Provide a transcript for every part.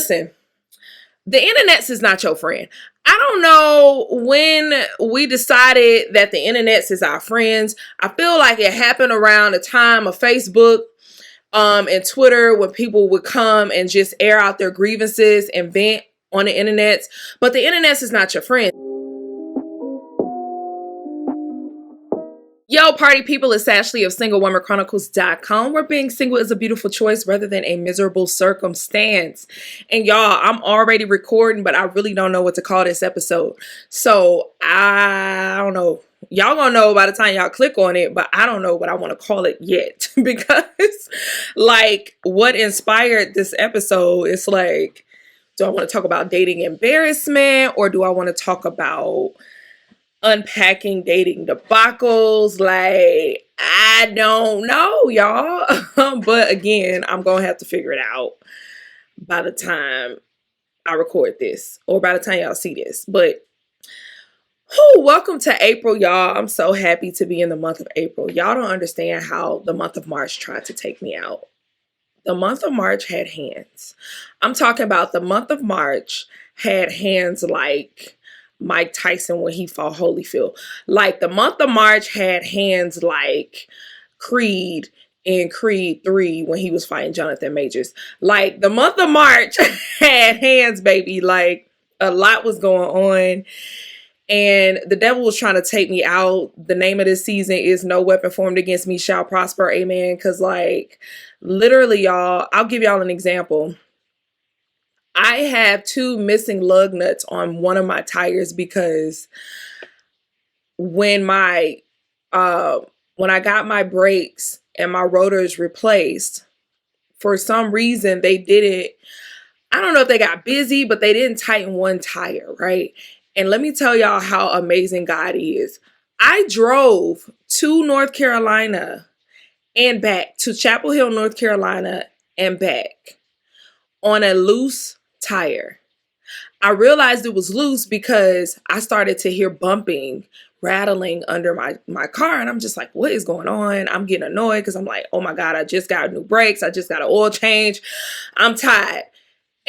listen, the internets is not your friend. I don't know when we decided that the internets is our friends. I feel like it happened around the time of Facebook and Twitter, when people would come and just air out their grievances and vent on the internets. But the internets is not your friend. Yo, party people, it's Ashley of SingleWomanChronicles.com, where being single is a beautiful choice rather than a miserable circumstance. And y'all, I'm already recording, but I really don't know what to call this episode. So I don't know. Y'all gonna know by the time y'all click on it, but I don't know what I want to call it yet. Because like what inspired this episode is like, do I want to talk about dating embarrassment, or do I want to talk about unpacking dating debacles? Like, I don't know, y'all. But again, I'm gonna have to figure it out by the time I record this, or by the time y'all see this. But welcome to April, y'all. I'm so happy to be in the month of April. Y'all don't understand how the month of March tried to take me out. The month of March had hands. I'm talking about the month of March had hands like Mike Tyson when he fought Holyfield. Like the month of March had hands like Creed in Creed 3 when he was fighting Jonathan Majors. Like the month of March had hands, baby. Like a lot was going on. And the devil was trying to take me out. The name of this season is No Weapon Formed Against Me Shall Prosper. Amen. Because like literally, y'all, I'll give y'all an example. I have 2 missing lug nuts on one of my tires because when I got my brakes and my rotors replaced, for some reason they didn't, I don't know if they got busy, but they didn't tighten one tire, right? And let me tell y'all how amazing God is. I drove to North Carolina and back, to Chapel Hill, North Carolina and back on a loose tire. I realized it was loose because I started to hear bumping, rattling under my car. And I'm just like, what is going on? I'm getting annoyed because I'm like, oh my God, I just got new brakes. I just got an oil change. I'm tired.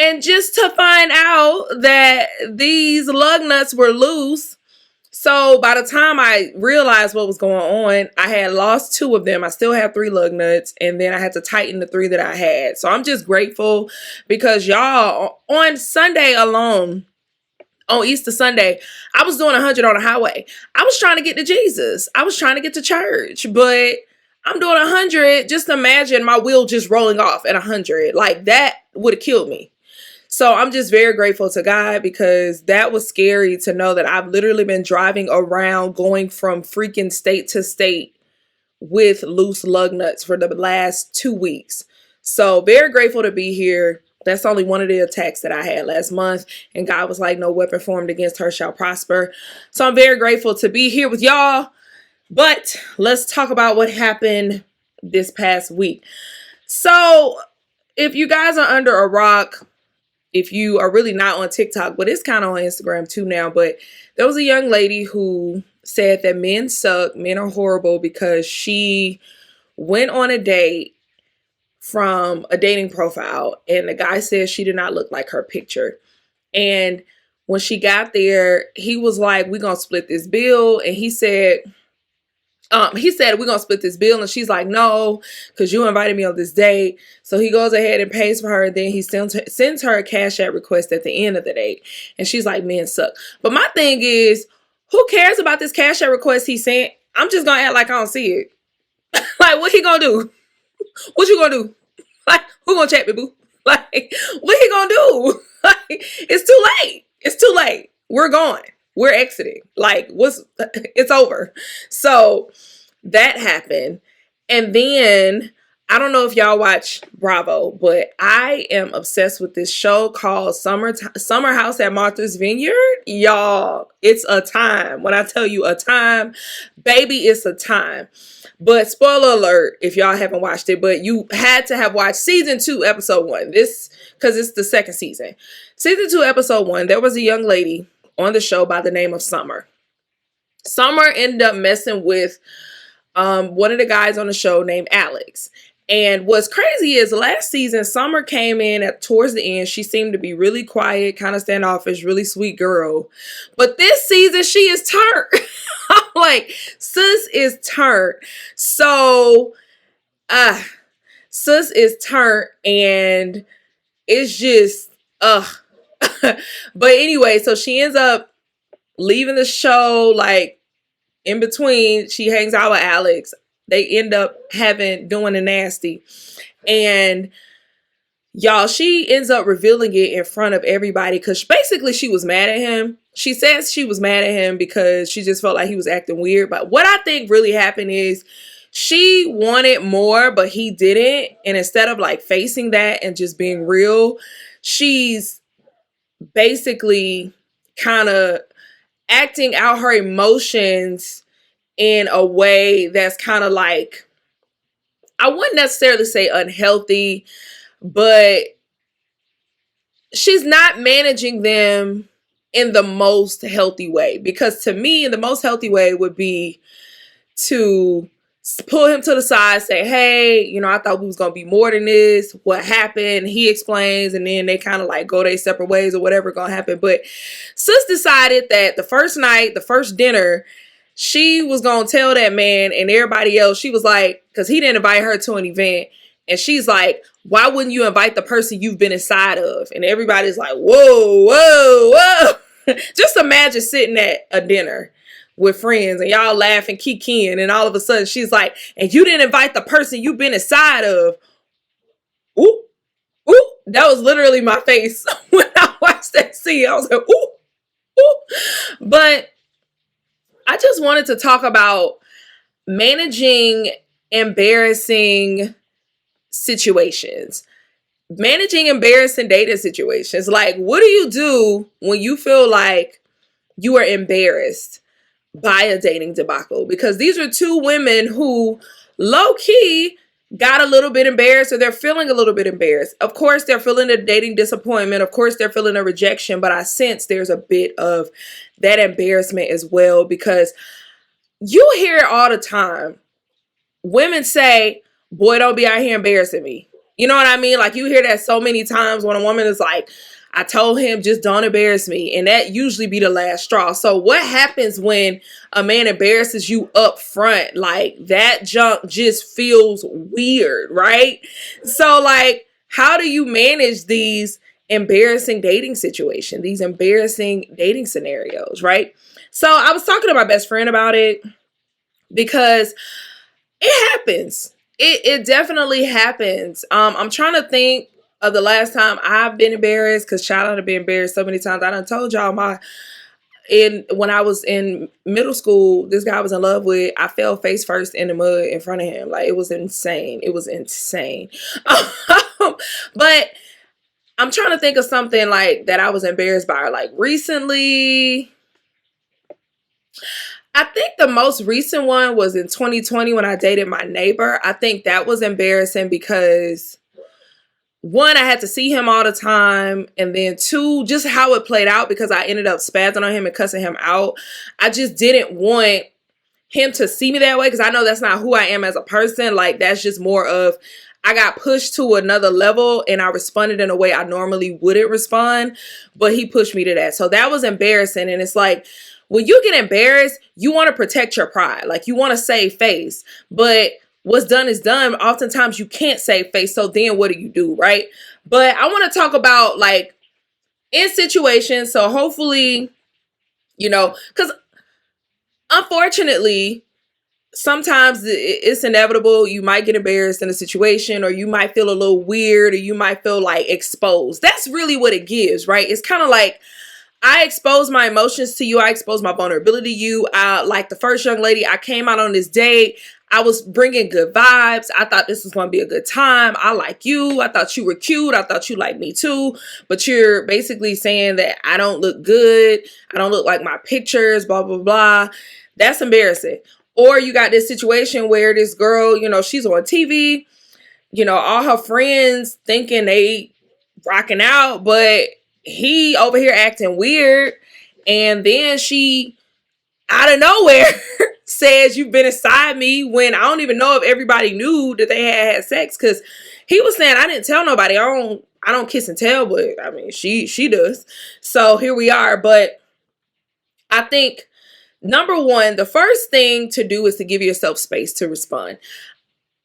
And just to find out that these lug nuts were loose. So by the time I realized what was going on, I had lost 2 of them. I still have 3 lug nuts, and then I had to tighten the 3 that I had. So I'm just grateful because y'all, on Sunday alone, on Easter Sunday, I was doing 100 on the highway. I was trying to get to Jesus. I was trying to get to church, but I'm doing 100. Just imagine my wheel just rolling off at 100. Like that would have killed me. So I'm just very grateful to God because that was scary to know that I've literally been driving around going from freaking state to state with loose lug nuts for the last 2 weeks. So very grateful to be here. That's only one of the attacks that I had last month. And God was like, no weapon formed against her shall prosper. So I'm very grateful to be here with y'all. But let's talk about what happened this past week. So if you guys are under a rock, if you are really not on TikTok, but it's kind of on Instagram too now, but there was a young lady who said that men suck, men are horrible, because she went on a date from a dating profile and the guy said she did not look like her picture. And when she got there, he was like, we're going to split this bill. And he said, we're going to split this bill. And she's like, no, because you invited me on this date. So he goes ahead and pays for her. And then he sends her a Cash App request at the end of the date. And she's like, men suck. But my thing is, who cares about this Cash App request he sent? I'm just going to act like I don't see it. Like, what he going to do? What you going to do? Like, who going to check me, boo? Like, what he going to do? Like, it's too late. It's too late. We're gone. We're exiting. Like, it's over. So that happened. And then, I don't know if y'all watch Bravo, but I am obsessed with this show called Summer House at Martha's Vineyard. Y'all, it's a time. When I tell you a time, baby, it's a time. But spoiler alert, if y'all haven't watched it, but you had to have watched season 2, episode 1. This, because it's the second season. Season 2, episode 1, there was a young lady on the show by the name of Summer. Summer ended up messing with one of the guys on the show named Alex. And what's crazy is last season, Summer came in at towards the end. She seemed to be really quiet, kind of standoffish, really sweet girl. But this season, she is turned. I'm like, sis is turned. So, sis is turned, and it's just, but anyway, so she ends up leaving the show, like, in between. She hangs out with Alex. They end up doing the nasty. And y'all, she ends up revealing it in front of everybody because basically she was mad at him. She says she was mad at him because she just felt like he was acting weird. But what I think really happened is she wanted more, but he didn't. And instead of like facing that and just being real, she's basically kind of acting out her emotions in a way that's kind of like, I wouldn't necessarily say unhealthy, but she's not managing them in the most healthy way. Because to me, the most healthy way would be to pull him to the side, say, hey, you know, I thought we was going to be more than this. What happened? He explains, and then they kind of like go their separate ways or whatever going to happen. But sis decided that the first night, the first dinner, she was going to tell that man and everybody else. She was like, because he didn't invite her to an event. And she's like, why wouldn't you invite the person you've been inside of? And everybody's like, whoa, whoa, whoa. Just imagine sitting at a dinner with friends and y'all laughing, kikiing, and all of a sudden she's like, and you didn't invite the person you've been inside of. Ooh, ooh. That was literally my face when I watched that scene. I was like, ooh, ooh. But I just wanted to talk about managing embarrassing situations. Managing embarrassing dating situations. Like, what do you do when you feel like you are embarrassed by a dating debacle? Because these are two women who low-key got a little bit embarrassed, or they're feeling a little bit embarrassed. Of course, they're feeling a dating disappointment. Of course, they're feeling a rejection, but I sense there's a bit of that embarrassment as well, because you hear it all the time. Women say, boy, don't be out here embarrassing me. You know what I mean? Like, you hear that so many times when a woman is like, I told him, just don't embarrass me. And that usually be the last straw. So what happens when a man embarrasses you up front? Like, that junk just feels weird, right? So, like, how do you manage these embarrassing dating situations, these embarrassing dating scenarios, right? So I was talking to my best friend about it because it happens. It definitely happens. I'm trying to think of the last time I've been embarrassed, because shout out to being embarrassed so many times. I done told y'all when I was in middle school, this guy I was in love with, I fell face first in the mud in front of him. Like, it was insane. It was insane. But I'm trying to think of something like that I was embarrassed by. Like, recently, I think the most recent one was in 2020 when I dated my neighbor. I think that was embarrassing because, one, I had to see him all the time. And then two, just how it played out, because I ended up spazzing on him and cussing him out. I just didn't want him to see me that way, because I know that's not who I am as a person. Like, that's just more of, I got pushed to another level and I responded in a way I normally wouldn't respond, but he pushed me to that. So that was embarrassing. And it's like, when you get embarrassed, you want to protect your pride. Like, you want to save face, but what's done is done. Oftentimes you can't save face. So then what do you do, right? But I want to talk about, like, in situations. So hopefully, you know, because unfortunately, sometimes it's inevitable. You might get embarrassed in a situation, or you might feel a little weird, or you might feel like exposed. That's really what it gives, right? It's kind of like, I expose my emotions to you. I expose my vulnerability to you. Like the first young lady, I came out on this date. I was bringing good vibes. I thought this was going to be a good time. I like you. I thought you were cute. I thought you liked me too. But you're basically saying that I don't look good. I don't look like my pictures, blah, blah, blah. That's embarrassing. Or you got this situation where this girl, you know, she's on TV, you know, all her friends thinking they rocking out, but he over here acting weird. And then she, out of nowhere, says you've been inside me when I don't even know if everybody knew that they had sex, because he was saying I didn't tell nobody. I don't kiss and tell, but I mean she does. So here we are. But I think number one, the first thing to do is to give yourself space to respond.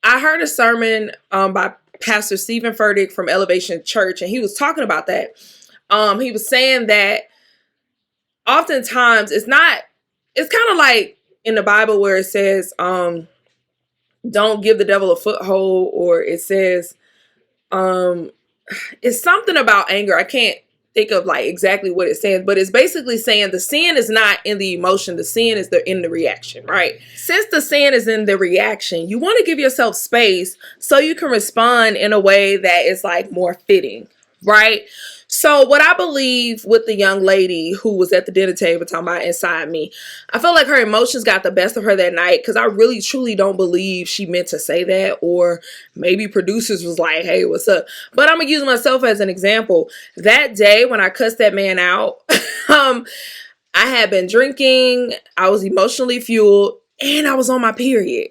I heard a sermon by Pastor Stephen Furtick from Elevation Church, and he was talking about that. He was saying that oftentimes it's kind of like in the Bible where it says, don't give the devil a foothold, or it says, it's something about anger. I can't think of like exactly what it says, but it's basically saying the sin is not in the emotion. The sin is in the reaction, right? Since the sin is in the reaction, you want to give yourself space so you can respond in a way that is like more fitting, right? So what I believe with the young lady who was at the dinner table talking about inside me, I felt like her emotions got the best of her that night, because I really truly don't believe she meant to say that, or maybe producers was like, hey, what's up? But I'm going to use myself as an example. That day when I cussed that man out, I had been drinking, I was emotionally fueled, and I was on my period.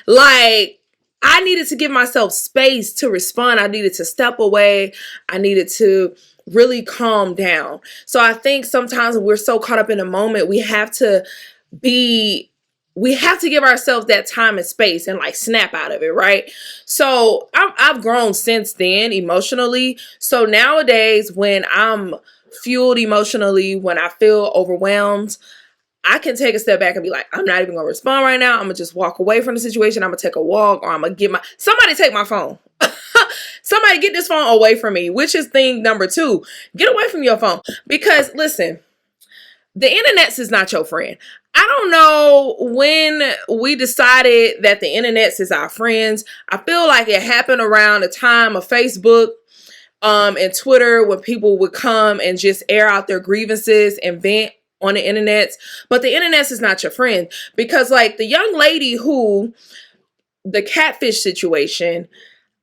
Like, I needed to give myself space to respond. I needed to step away. I needed to really calm down. So I think sometimes when we're so caught up in the moment, we have to give ourselves that time and space and like snap out of it, right? So I've grown since then emotionally. So nowadays when I'm fueled emotionally, when I feel overwhelmed, I can take a step back and be like, I'm not even going to respond right now. I'm going to just walk away from the situation. I'm going to take a walk, or I'm going to somebody take my phone. Somebody get this phone away from me, which is thing number 2. Get away from your phone. Because listen, the internet is not your friend. I don't know when we decided that the internet is our friends. I feel like it happened around the time of Facebook and Twitter, when people would come and just air out their grievances and vent on the internet. But the internet is not your friend, because like the young lady the catfish situation,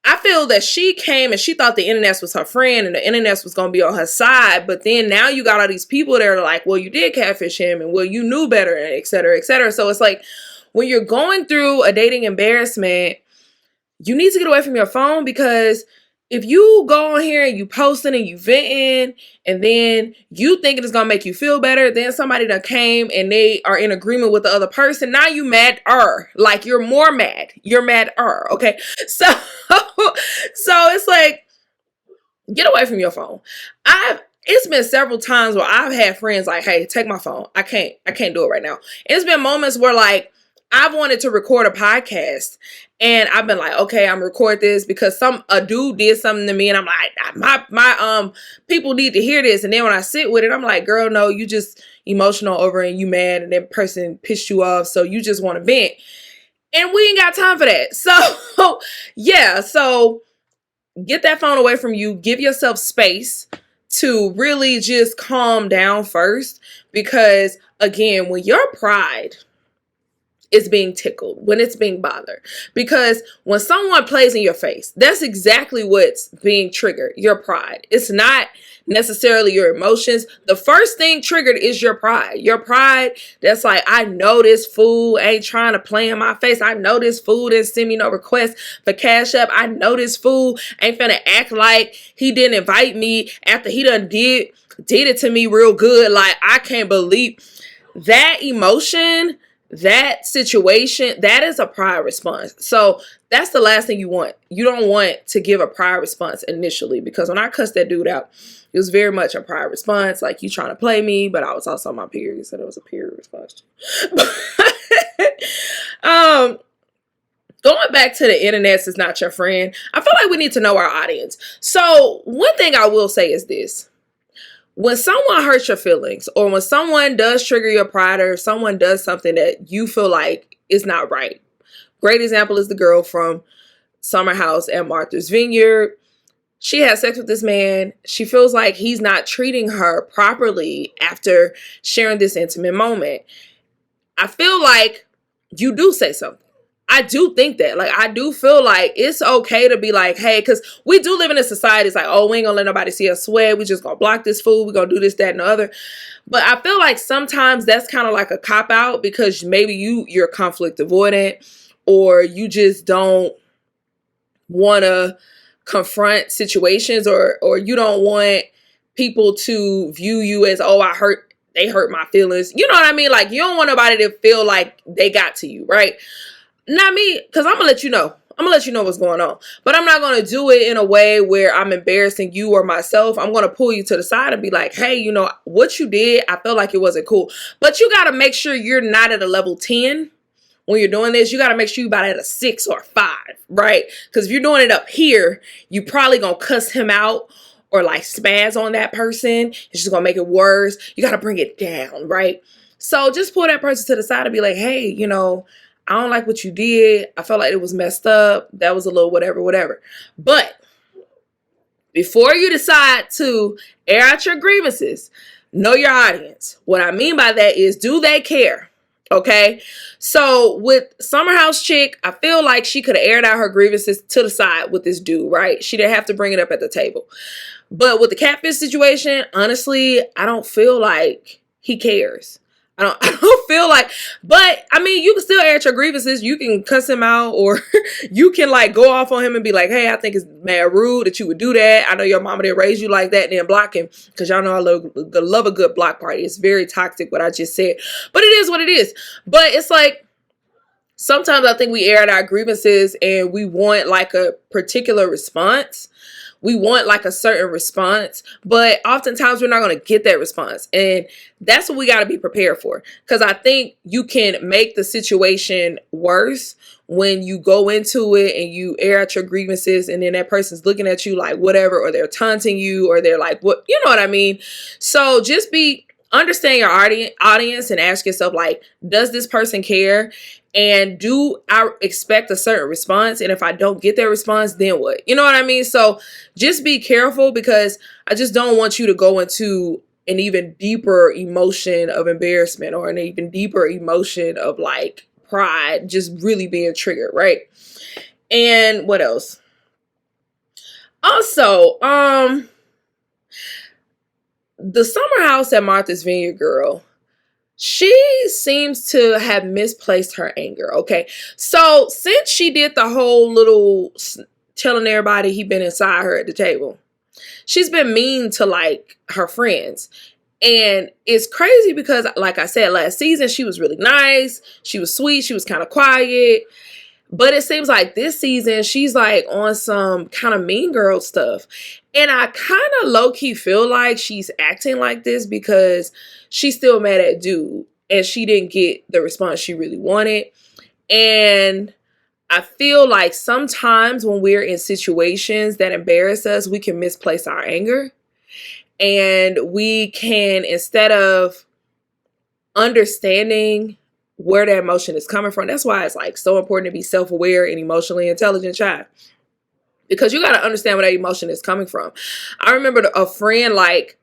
I feel that she came and she thought the internet was her friend and the internet was going to be on her side. But then now you got all these people that are like, well, you did catfish him, and well, you knew better, and et cetera, et cetera. So it's like when you're going through a dating embarrassment, you need to get away from your phone, because if you go on here and you posting and you venting, and then you thinking it's going to make you feel better, then somebody that came and they are in agreement with the other person, now you mad-er. Like, you're more mad. You're mad-er, okay? So it's like, get away from your phone. It's been several times where I've had friends like, hey, take my phone. I can't do it right now. It's been moments where like, I've wanted to record a podcast, and I've been like, okay, I'm record this because a dude did something to me, and I'm like, my people need to hear this. And then when I sit with it, I'm like, girl, no, you just emotional over it, and you mad, and that person pissed you off, so you just want to vent, and we ain't got time for that. So yeah, so get that phone away from you. Give yourself space to really just calm down first, because again, when your pride is being tickled, when it's being bothered, because when someone plays in your face, that's exactly what's being triggered, your pride. It's not necessarily your emotions. The first thing triggered is your pride. Your pride that's like, I know this fool ain't trying to play in my face. I know this fool didn't send me no request for Cash App. I know this fool ain't finna act like he didn't invite me after he done did it to me real good. Like, I can't believe that emotion. That situation, that is a pride response. So that's the last thing you want. You don't want to give a pride response initially, because when I cussed that dude out, it was very much a pride response. Like, you trying to play me, but I was also on my period, so it was a period response. Going back to the internet is not your friend. I feel like we need to know our audience. So one thing I will say is this. When someone hurts your feelings, or when someone does trigger your pride, or someone does something that you feel like is not right. Great example is the girl from Summer House at Martha's Vineyard. She had sex with this man. She feels like he's not treating her properly after sharing this intimate moment. I feel like you do say something. I do think that. Like, I do feel like it's okay to be like, hey, because we do live in a society. It's like, oh, we ain't gonna let nobody see us sweat. We just gonna block this food. We gonna do this, that, and the other. But I feel like sometimes that's kind of like a cop out because maybe you're conflict avoidant, or you just don't want to confront situations, or you don't want people to view you as, oh, they hurt my feelings. You know what I mean? Like, you don't want nobody to feel like they got to you, right? Not me, because I'm gonna let you know. I'm gonna let you know what's going on. But I'm not gonna do it in a way where I'm embarrassing you or myself. I'm gonna pull you to the side and be like, hey, you know, what you did, I felt like it wasn't cool. But you gotta make sure you're not at a level 10 when you're doing this. You gotta make sure you're about at a 6 or 5, right? Because if you're doing it up here, you probably gonna cuss him out or like spaz on that person. It's just gonna make it worse. You gotta bring it down, right? So just pull that person to the side and be like, hey, you know, I don't like what you did. I felt like it was messed up. That was a little whatever. But before you decide to air out your grievances, know your audience. What I mean by that is, do they care? Okay? So with Summer House Chick, I feel like she could have aired out her grievances to the side with this dude, right? She didn't have to bring it up at the table. But with the catfish situation, honestly, I don't feel like he cares. I don't feel like, but I mean, you can still air your grievances. You can cuss him out, or you can like go off on him and be like, hey, I think it's mad rude that you would do that. I know your mama didn't raise you like that, and then block him. Because y'all know I love a good block party. It's very toxic what I just said, but it is what it is. But it's like, sometimes I think we air out our grievances and we want like a particular response. We want like a certain response, but oftentimes we're not going to get that response. And that's what we got to be prepared for. Because I think you can make the situation worse when you go into it and you air out your grievances, and then that person's looking at you like whatever, or they're taunting you, or they're like, what, you know what I mean? So just understand your audience and ask yourself, like, does this person care? And do I expect a certain response? And if I don't get that response, then what? You know what I mean? So just be careful, because I just don't want you to go into an even deeper emotion of embarrassment, or an even deeper emotion of like pride, just really being triggered, right? And what else? Also, the Summer House at Martha's Vineyard girl, she seems to have misplaced her anger. Okay. So since she did the whole little telling everybody he been inside her at the table, she's been mean to like her friends. And it's crazy because, like I said, last season, she was really nice. She was sweet. She was kind of quiet. But it seems like this season, she's like on some kind of mean girl stuff. And I kind of low-key feel like she's acting like this because she's still mad at dude, and she didn't get the response she really wanted. And I feel like sometimes when we're in situations that embarrass us, we can misplace our anger. And we can, instead of understanding where that emotion is coming from. That's why it's like so important to be self-aware and emotionally intelligent child, because you got to understand where that emotion is coming from. I remember a friend, like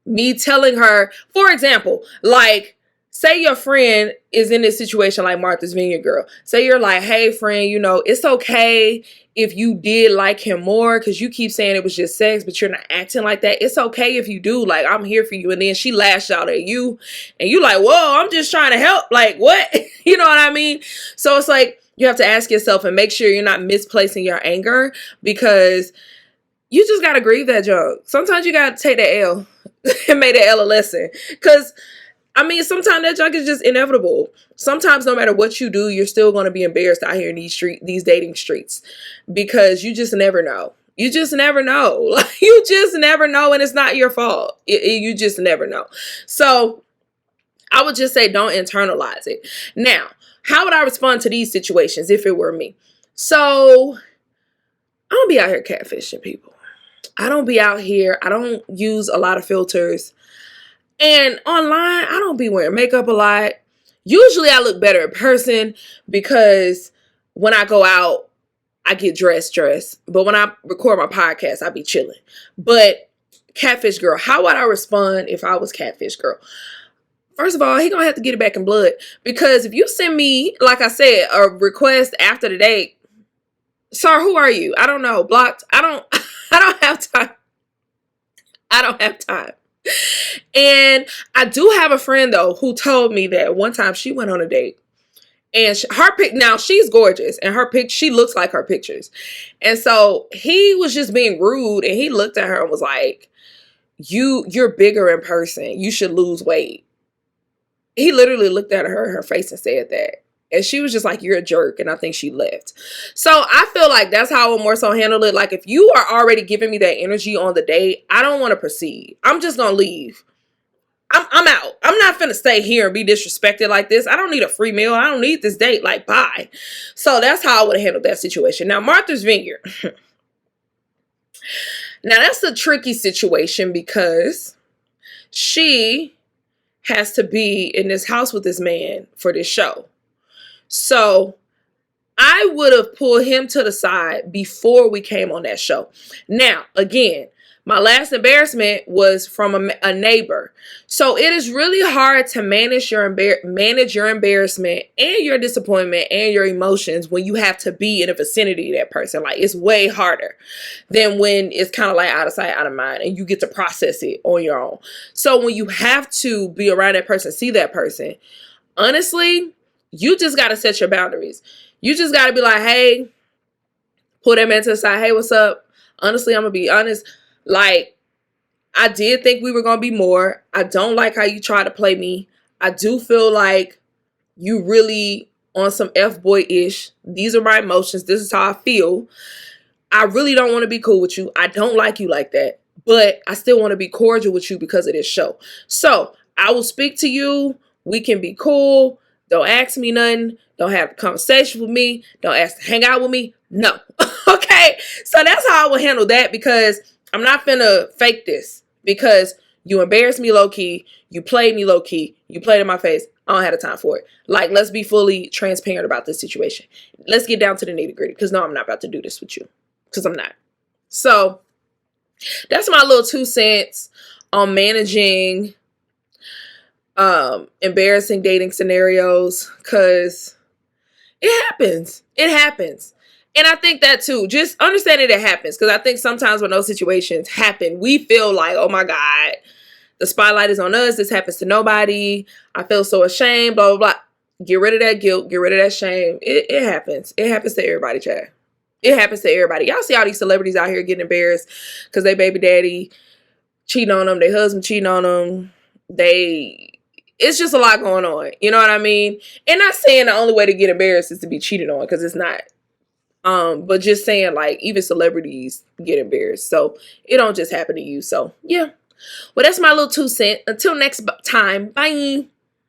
me telling her, for example, like, say your friend is in this situation like Martha's Vineyard girl. Say you're like, hey friend, you know, it's okay if you did like him more, because you keep saying it was just sex, but you're not acting like that. It's okay if you do. Like, I'm here for you. And then she lashed out at you, and you like, whoa, I'm just trying to help. Like, what? You know what I mean? So it's like, you have to ask yourself and make sure you're not misplacing your anger, because you just got to grieve that junk. Sometimes you got to take that L and make that L a lesson. Because I mean, sometimes that junk is just inevitable. Sometimes no matter what you do, you're still going to be embarrassed out here in these dating streets, because you just never know. You just never know. Like, you just never know, and it's not your fault. You just never know. So I would just say don't internalize it. Now, how would I respond to these situations if it were me? So I don't be out here catfishing people. I don't be out here. I don't use a lot of filters. And online, I don't be wearing makeup a lot. Usually I look better in person, because when I go out, I get dressed. But when I record my podcast, I be chilling. But catfish girl, how would I respond if I was catfish girl? First of all, he gonna have to get it back in blood. Because if you send me, like I said, a request after the date, sir, who are you? I don't know. Blocked. I don't I don't have time. I don't have time. And I do have a friend though who told me that one time she went on a date and her pic, now she's gorgeous and her pic, she looks like her pictures. And so he was just being rude and he looked at her and was like, you're bigger in person. You should lose weight. He literally looked at her in her face and said that. And she was just like, you're a jerk. And I think she left. So I feel like that's how I would more so handle it. Like, if you are already giving me that energy on the date, I don't want to proceed. I'm just going to leave. I'm out. I'm not finna stay here and be disrespected like this. I don't need a free meal. I don't need this date. Like, bye. So that's how I would have handled that situation. Now, Martha's Vineyard. Now, that's a tricky situation because she has to be in this house with this man for this show. So I would have pulled him to the side before we came on that show. Now, again, my last embarrassment was from a neighbor. So it is really hard to manage your embarrassment and your disappointment and your emotions when you have to be in the vicinity of that person. Like, it's way harder than when it's kind of like out of sight, out of mind, and you get to process it on your own. So when you have to be around that person, see that person, honestly, you just got to set your boundaries. You just got to be like, hey, pull that man to the side. Hey, what's up? Honestly, I'm going to be honest. Like, I did think we were going to be more. I don't like how you try to play me. I do feel like you really on some F-boy-ish. These are my emotions. This is how I feel. I really don't want to be cool with you. I don't like you like that. But I still want to be cordial with you because of this show. So I will speak to you. We can be cool. Don't ask me nothing. Don't have a conversation with me. Don't ask to hang out with me. No. Okay? So that's how I will handle that because I'm not finna fake this because you embarrassed me low-key. You played me low-key. You played in my face. I don't have the time for it. Like, let's be fully transparent about this situation. Let's get down to the nitty-gritty because no, I'm not about to do this with you because I'm not. So that's my little 2 cents on managing embarrassing dating scenarios because it happens. It happens. And I think that too, just understanding it happens. Because I think sometimes when those situations happen, we feel like, oh my God, the spotlight is on us. This happens to nobody. I feel so ashamed, blah, blah, blah. Get rid of that guilt. Get rid of that shame. It happens. It happens to everybody, Chad. It happens to everybody. Y'all see all these celebrities out here getting embarrassed because they baby daddy cheating on them. Their husband cheating on them. It's just a lot going on. You know what I mean? And not saying the only way to get embarrassed is to be cheated on because it's not. But just saying, like, even celebrities get embarrassed. So it don't just happen to you. So, yeah. Well, that's my little 2 cents. Until next time. Bye.